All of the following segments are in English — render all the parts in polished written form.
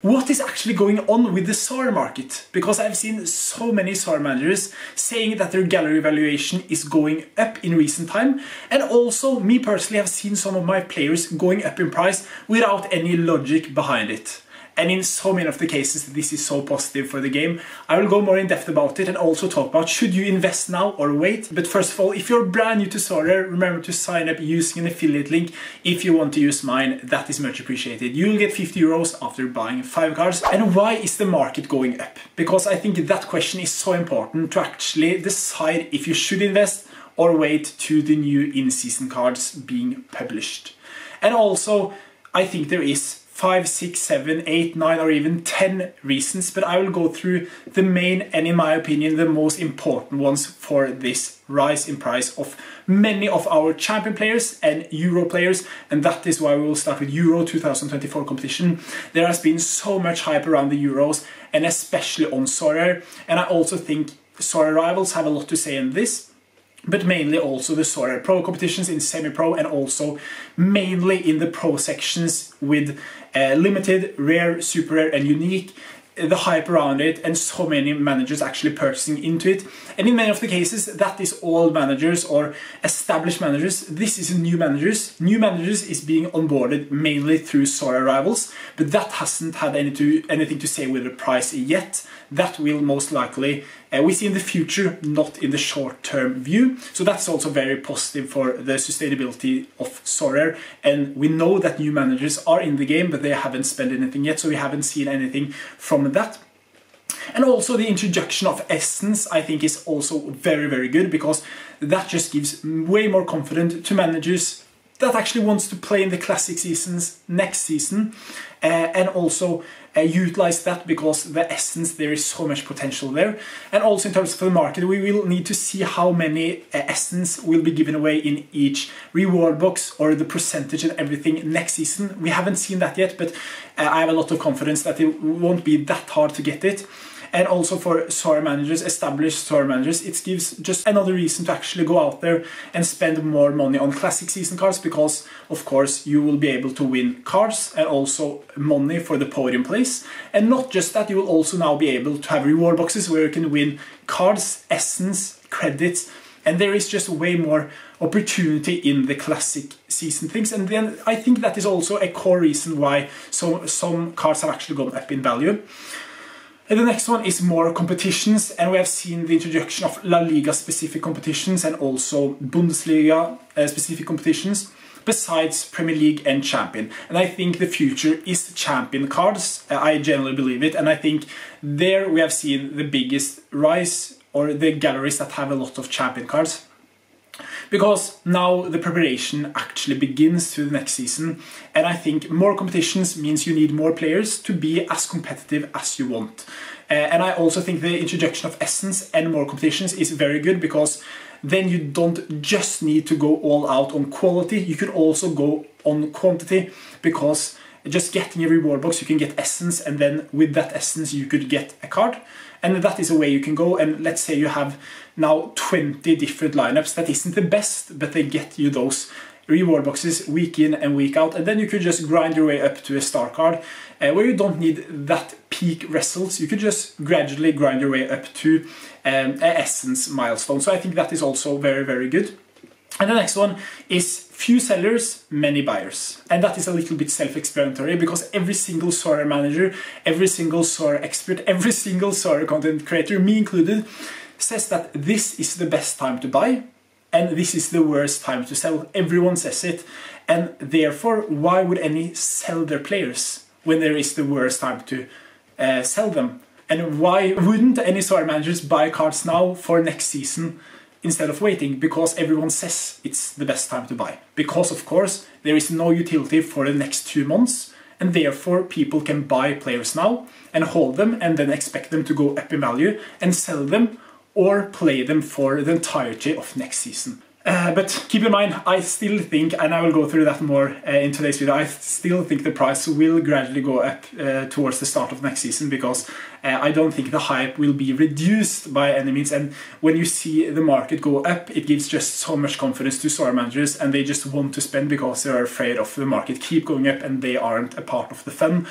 What is actually going on with the Sorare market? Because I've seen so many Sorare managers saying that their gallery valuation is going up in recent time, and also me personally have seen some of my players going up in price without any logic behind it. And in so many of the cases, this is so positive for the game. I will go more in depth about it and also talk about should you invest now or wait. But first of all, if you're brand new to Sorare, remember to sign up using an affiliate link. If you want to use mine, that is much appreciated. You'll get 50 euros after buying 5 cards. And why is the market going up? Because I think that question is so important to actually decide if you should invest or wait to the new in-season cards being published. And also, I think there is 5, 6, 7, 8, 9 or even 10 reasons, but I will go through the main and in my opinion the most important ones for this rise in price of many of our champion players and Euro players, and that is why we will start with Euro 2024 competition. There has been so much hype around the Euros and especially on Sorare, and I also think Sorare rivals have a lot to say in this. But mainly also the Sorare Pro competitions in semi-pro and also mainly in the pro sections with limited, rare, super rare and unique, the hype around it and so many managers actually purchasing into it. And in many of the cases that is all managers or established managers. This is new managers. New managers is being onboarded mainly through Sorare rivals, but that hasn't had anything to say with the price yet. That will most likely we see in the future, not in the short-term view. So that's also very positive for the sustainability of Sorare. And we know that new managers are in the game, but they haven't spent anything yet, so we haven't seen anything from that. And also the introduction of Essence, I think, is also very, very good, because that just gives way more confidence to managers that actually wants to play in the classic seasons next season, and also utilize that because the Essence, there is so much potential there. And also in terms of the market, we will need to see how many Essence will be given away in each reward box or the percentage and everything next season. We haven't seen that yet, but I have a lot of confidence that it won't be that hard to get it. And also for Sorare managers, established Sorare managers, it gives just another reason to actually go out there and spend more money on classic season cards, because of course you will be able to win cards and also money for the podium place. And not just that, you will also now be able to have reward boxes where you can win cards, essence, credits, and there is just way more opportunity in the classic season things. And then I think that is also a core reason why some cards have actually gone up in value. And the next one is more competitions, and we have seen the introduction of La Liga specific competitions and also Bundesliga specific competitions, besides Premier League and Champion. And I think the future is Champion cards, I generally believe it, and I think there we have seen the biggest rise, or the galleries that have a lot of Champion cards. Because now the preparation actually begins to the next season, and I think more competitions means you need more players to be as competitive as you want. And I also think the introduction of Essence and more competitions is very good, because then you don't just need to go all out on quality, you can also go on quantity, because just getting a reward box you can get Essence, and then with that Essence you could get a card. And that is a way you can go, and let's say you have now 20 different lineups. That isn't the best, but they get you those reward boxes week in and week out, and then you could just grind your way up to a star card where you don't need that peak results. You could just gradually grind your way up to an Essence milestone. So I think that is also very, very good. And the next one is few sellers, many buyers. And that is a little bit self-explanatory, because every single Sorare manager, every single Sorare expert, every single Sorare content creator, me included, says that this is the best time to buy and this is the worst time to sell. Everyone says it, and therefore why would any sell their players when there is the worst time to sell them? And why wouldn't any Sorare managers buy cards now for next season instead of waiting? Because everyone says it's the best time to buy. Because of course there is no utility for the next 2 months, and therefore people can buy players now and hold them and then expect them to go up in value and sell them or play them for the entirety of next season. But keep in mind, I still think, and I will go through that more in today's video, I still think the price will gradually go up towards the start of next season, because I don't think the hype will be reduced by any means. And when you see the market go up, it gives just so much confidence to Sorare managers, and they just want to spend because they are afraid of the market keep going up and they aren't a part of the fun.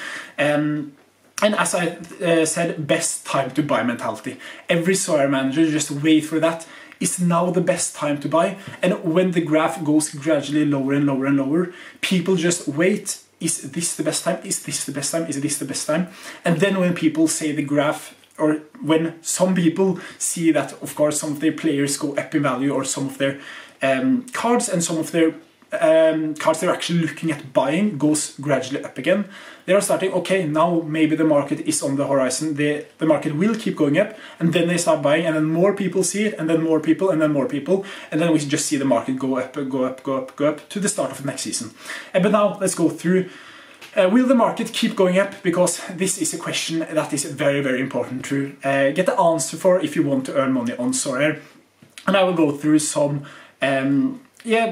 And as I said, best time to buy mentality. Every Sorare manager, just wait for that. Is now the best time to buy. And when the graph goes gradually lower and lower and lower, people just wait. Is this the best time? Is this the best time? Is this the best time? And then when people say the graph, or when some people see that, of course, some of their players go up in value, or some of their cards and some of their cards they're actually looking at buying goes gradually up again, they are starting, okay, now maybe the market is on the horizon, the market will keep going up, and then they start buying, and then more people see it, and then more people, and then more people, and then we just see the market go up, go up, go up, go up to the start of the next season. But now let's go through, will the market keep going up? Because this is a question that is very, very important to get the answer for if you want to earn money on Sorare. And I will go through some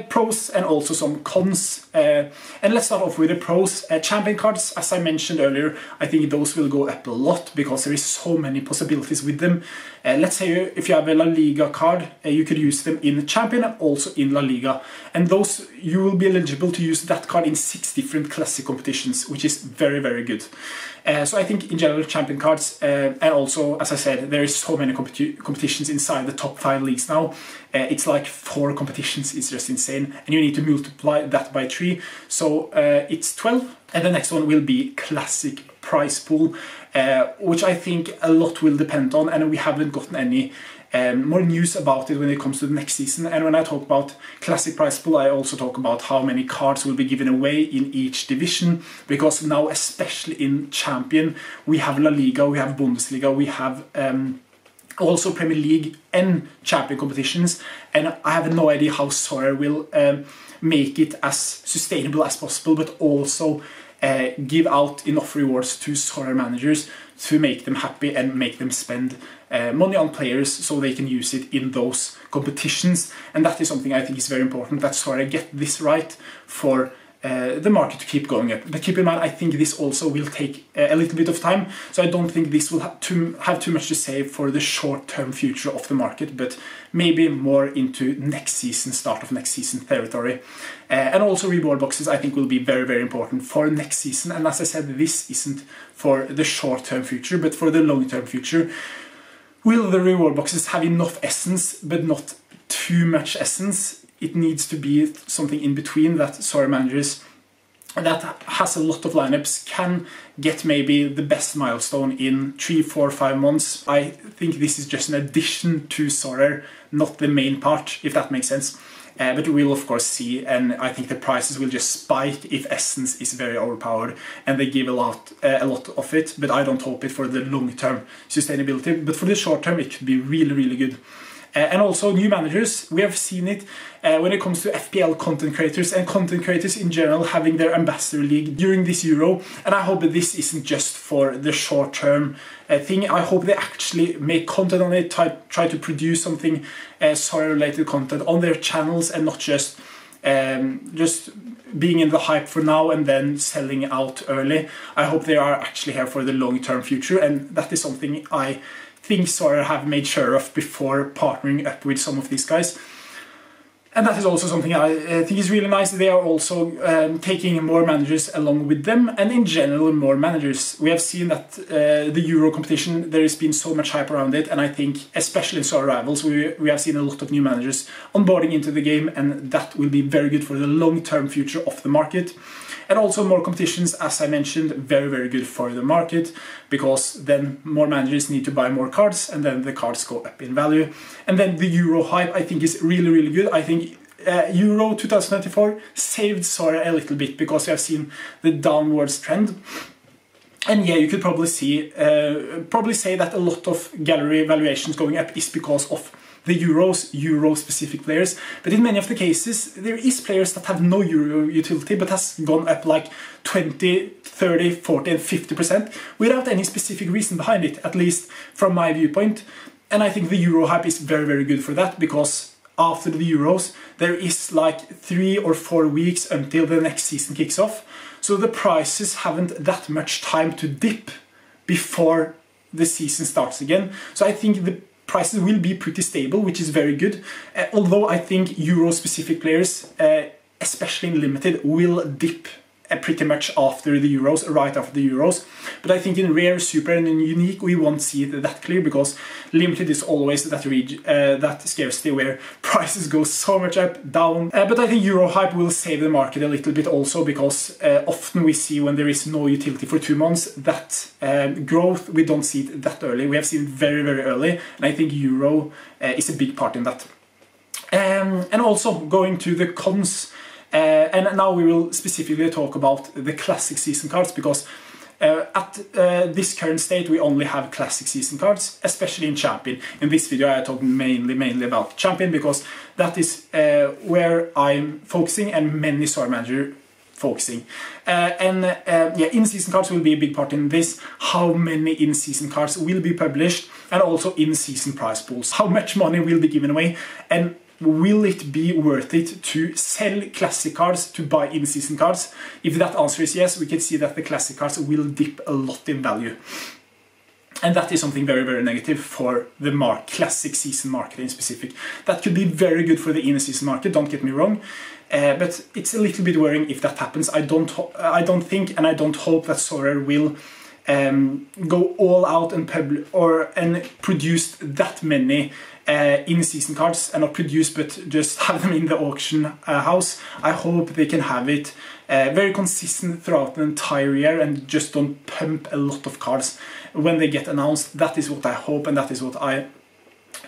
pros and also some cons. And let's start off with the pros. Champion cards, as I mentioned earlier, I think those will go up a lot because there is so many possibilities with them. Let's say if you have a La Liga card, you could use them in Champion and also in La Liga. And those, you will be eligible to use that card in 6 different classic competitions, which is very, very good. So I think in general Champion cards, and also, as I said, there is so many competitions inside the top 5 leagues now. It's like 4 competitions, it's just insane. And you need to multiply that by 3. So it's 12. And the next one will be Classic Prize Pool, which I think a lot will depend on. And we haven't gotten any more news about it when it comes to the next season. And when I talk about Classic Prize Pool, I also talk about how many cards will be given away in each division, because now, especially in Champion, we have La Liga, we have Bundesliga, we have also Premier League and Champion competitions, and I have no idea how Sorare will make it as sustainable as possible, but also give out enough rewards to Sorare managers to make them happy and make them spend money on players so they can use it in those competitions. And that is something I think is very important, that Sorare get this right for the market to keep going up. But keep in mind, I think this also will take a little bit of time, so I don't think this will have too much to say for the short-term future of the market, but maybe more into next season, start of next season territory. And also reward boxes I think will be very, very important for next season. And as I said, this isn't for the short-term future, but for the long-term future. Will the reward boxes have enough essence, but not too much essence? It needs to be something in between, that Sorare managers that has a lot of lineups can get maybe the best milestone in 3, 4, 5 months. I think this is just an addition to Sorare, not the main part, if that makes sense. But we'll of course see, and I think the prices will just spike if essence is very overpowered and they give a lot of it. But I don't hope it for the long-term sustainability. But for the short term, it could be really, really good. And also new managers, we have seen it when it comes to FPL content creators and content creators in general having their ambassador league during this Euro. And I hope that this isn't just for the short-term thing. I hope they actually make content on it, try to produce something Sorare-related content on their channels, and not just being in the hype for now and then selling out early. I hope they are actually here for the long-term future, and that is something I think Sorare have made sure of before partnering up with some of these guys. And that is also something I think is really nice. They are also taking more managers along with them, and in general more managers. We have seen that the Euro competition, there has been so much hype around it, and I think especially in Sorare Rivals we have seen a lot of new managers onboarding into the game, and that will be very good for the long-term future of the market. And also more competitions, as I mentioned, very, very good for the market, because then more managers need to buy more cards, and then the cards go up in value. And then the Euro hype, I think, is really, really good. I think Euro 2024 saved Sorare a little bit, because we have seen the downwards trend. And yeah, you could probably say that a lot of gallery valuations going up is because of the Euro-specific players. But in many of the cases, there is players that have no Euro utility, but has gone up like 20, 30, 40 and 50% without any specific reason behind it, at least from my viewpoint. And I think the Euro hype is very, very good for that, because after the Euros, there is like 3 or 4 weeks until the next season kicks off. So the prices haven't that much time to dip before the season starts again. So I think the prices will be pretty stable, which is very good. Although I think Euro-specific players, especially in Limited, will dip pretty much after the Euros, right after the Euros. But I think in Rare, Super and in Unique we won't see it that clear, because Limited is always that scarcity where prices go so much up, down. But I think Euro hype will save the market a little bit also, because often we see when there is no utility for 2 months, that growth, we don't see it that early. We have seen it very, very early, and I think Euro is a big part in that. And also going to the cons, and now we will specifically talk about the classic season cards, because at this current state we only have classic season cards, especially in Champion. In this video I talk mainly about Champion, because that is where I'm focusing and many Sorare manager focusing. Yeah, in-season cards will be a big part in this. How many in-season cards will be published, and also in-season prize pools. How much money will be given away, and will it be worth it to sell classic cards to buy in-season cards? If that answer is yes, we can see that the classic cards will dip a lot in value. And that is something very, very negative for the classic season market in specific. That could be very good for the in-season market, don't get me wrong. But it's a little bit worrying if that happens. I don't think and I don't hope that Sorare will go all out and produce that many in-season cards, and not produce but just have them in the auction house. I hope they can have it very consistent throughout the entire year, and just don't pump a lot of cards when they get announced. That is what I hope, and that is what I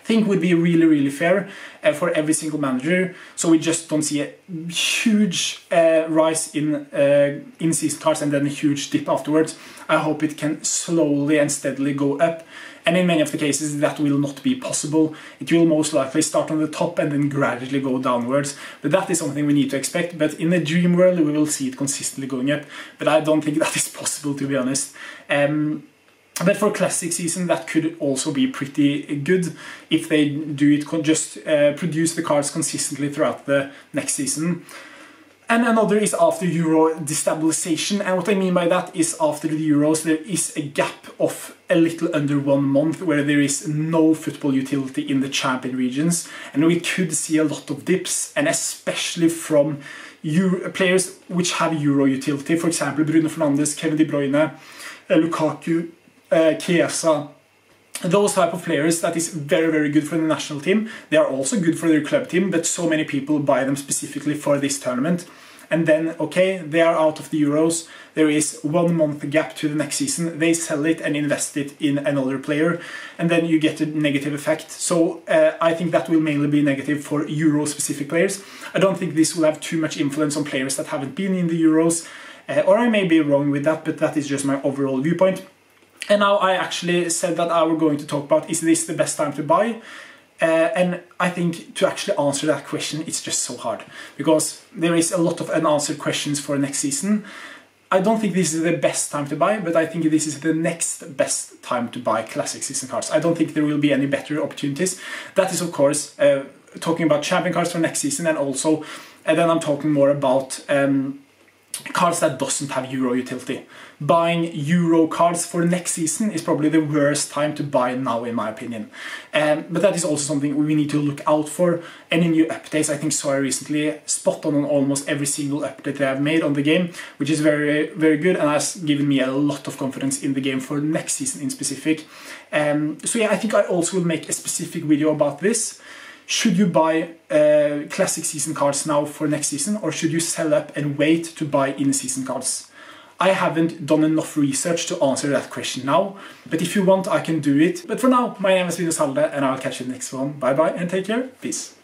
think would be really, really fair for every single manager, so we just don't see a huge rise in season cards and then a huge dip afterwards. I hope it can slowly and steadily go up, and in many of the cases that will not be possible. It will most likely start on the top and then gradually go downwards, but that is something we need to expect. But in a dream world we will see it consistently going up, but I don't think that is possible, to be honest. But for classic season that could also be pretty good if they do it, just produce the cards consistently throughout the next season. And another is after Euro destabilization, and what I mean by that is after the Euros there is a gap of a little under 1 month where there is no football utility in the champion regions, and we could see a lot of dips, and especially from players which have Euro utility, for example Bruno Fernandes, Kevin De Bruyne, Lukaku, Chiesa. Those type of players, that is very, very good for the national team. They are also good for their club team, but so many people buy them specifically for this tournament. And then, okay, they are out of the Euros, there is 1 month gap to the next season, they sell it and invest it in another player, and then you get a negative effect. So I think that will mainly be negative for Euro-specific players. I don't think this will have too much influence on players that haven't been in the Euros, or I may be wrong with that, but that is just my overall viewpoint. And now I actually said that I were going to talk about, is this the best time to buy? And I think to actually answer that question, it's just so hard, because there is a lot of unanswered questions for next season. I don't think this is the best time to buy, but I think this is the next best time to buy classic season cards. I don't think there will be any better opportunities. That is, of course, talking about champion cards for next season, and also, and then I'm talking more about cards that doesn't have Euro utility. Buying Euro cards for next season is probably the worst time to buy now, in my opinion. But that is also something we need to look out for. Any new updates, I think Sorare recently spot on almost every single update they have made on the game, which is very, very good, and has given me a lot of confidence in the game for next season in specific. So yeah, I think I also will make a specific video about this. Should you buy classic season cards now for next season, or should you sell up and wait to buy in-season cards? I haven't done enough research to answer that question now, but if you want I can do it. But for now, my name is Salde, and I'll catch you in the next one. Bye bye and take care. Peace.